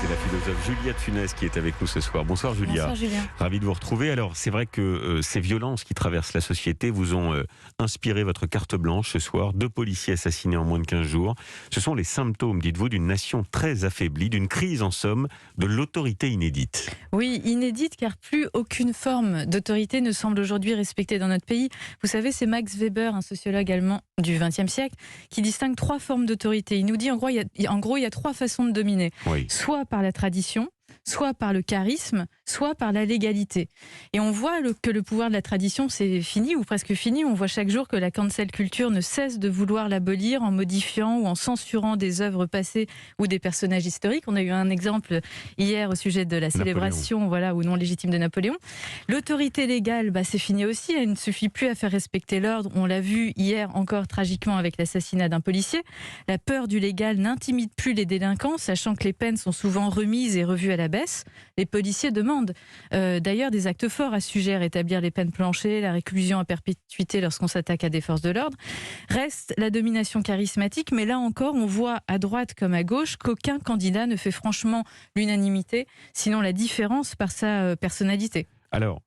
C'est la philosophe Julia de Funès qui est avec nous ce soir. Bonsoir Julia. Bonsoir Julien. Ravi de vous retrouver. Alors c'est vrai que ces violences qui traversent la société vous ont inspiré votre carte blanche ce soir. 2 policiers assassinés en moins de 15 jours. Ce sont les symptômes, dites-vous, d'une nation très affaiblie, d'une crise en somme, de l'autorité inédite. Oui, inédite car plus aucune forme d'autorité ne semble aujourd'hui respectée dans notre pays. Vous savez, c'est Max Weber, un sociologue allemand du XXe siècle, qui distingue 3 formes d'autorité. Il nous dit en gros, il y a 3 façons de dominer. Oui. Soit par la tradition, soit par le charisme, soit par la légalité. Et on voit que le pouvoir de la tradition, c'est fini ou presque fini. On voit chaque jour que la cancel culture ne cesse de vouloir l'abolir en modifiant ou en censurant des œuvres passées ou des personnages historiques. On a eu un exemple hier au sujet de la célébration ou non légitime de Napoléon. L'autorité légale, c'est fini aussi. Elle ne suffit plus à faire respecter l'ordre. On l'a vu hier encore tragiquement avec l'assassinat d'un policier. La peur du légal n'intimide plus les délinquants, sachant que les peines sont souvent remises et revues à la baisse. Les policiers demandent d'ailleurs des actes forts à ce sujet, rétablir les peines planchées, la réclusion à perpétuité lorsqu'on s'attaque à des forces de l'ordre. Reste la domination charismatique, mais là encore, on voit à droite comme à gauche qu'aucun candidat ne fait franchement l'unanimité, sinon la différence par sa personnalité. Alors,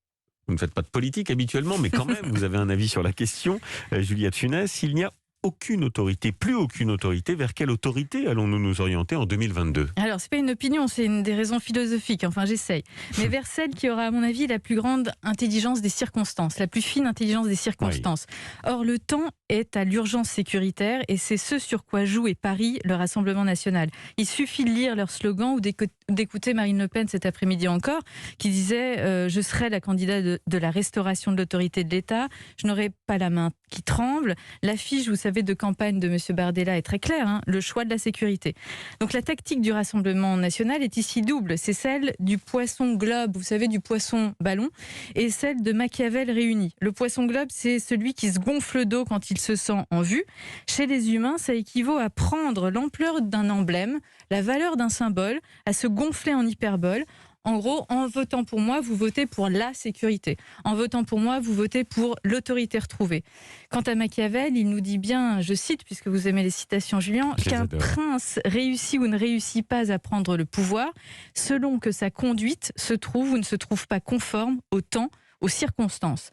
vous ne faites pas de politique habituellement, mais quand même, vous avez un avis sur la question. Julia de Funès, il n'y a aucune autorité, plus aucune autorité. Vers quelle autorité allons-nous nous orienter en 2022 ? Alors, c'est pas une opinion, c'est une des raisons philosophiques, enfin j'essaye. Mais vers celle qui aura, à mon avis, la plus grande intelligence des circonstances, la plus fine intelligence des circonstances. Oui. Or, le temps est à l'urgence sécuritaire et c'est ce sur quoi joue et parie le Rassemblement national. Il suffit de lire leur slogan ou d'écouter Marine Le Pen cet après-midi encore, qui disait je serai la candidate de la restauration de l'autorité de l'État, je n'aurai pas la main qui tremble. L'affiche, vous savez, de campagne de M. Bardella est très claire, le choix de la sécurité. Donc la tactique du Rassemblement national est ici double. C'est celle du poisson globe, vous savez, du poisson ballon, et celle de Machiavel réunie. Le poisson globe, c'est celui qui se gonfle le dos quand il se sent en vue. Chez les humains, ça équivaut à prendre l'ampleur d'un emblème, la valeur d'un symbole, à se gonfler en hyperbole. En gros, en votant pour moi, vous votez pour la sécurité. En votant pour moi, vous votez pour l'autorité retrouvée. Quant à Machiavel, il nous dit bien, je cite, puisque vous aimez les citations, Julien, qu'un prince réussit ou ne réussit pas à prendre le pouvoir selon que sa conduite se trouve ou ne se trouve pas conforme au temps, aux circonstances.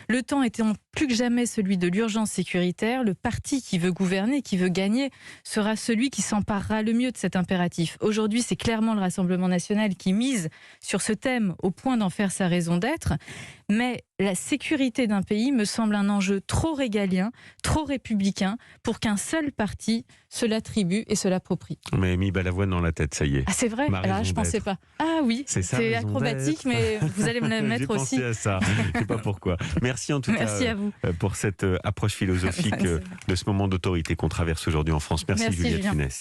Le temps étant plus que jamais celui de l'urgence sécuritaire, le parti qui veut gouverner, qui veut gagner, sera celui qui s'emparera le mieux de cet impératif. Aujourd'hui, c'est clairement le Rassemblement national qui mise sur ce thème au point d'en faire sa raison d'être. Mais la sécurité d'un pays me semble un enjeu trop régalien, trop républicain, pour qu'un seul parti se l'attribue et se l'approprie. On m'a mis Balavoine dans la tête, ça y est. Ah, c'est vrai ? Là, je ne pensais pas. Ah oui, c'est acrobatique, mais vous allez me la mettre aussi. J'ai pensé à ça, je ne sais pas pourquoi. Merci en tout cas à vous. Pour cette approche philosophique de ce moment d'autorité qu'on traverse aujourd'hui en France. Merci Julia de Funès.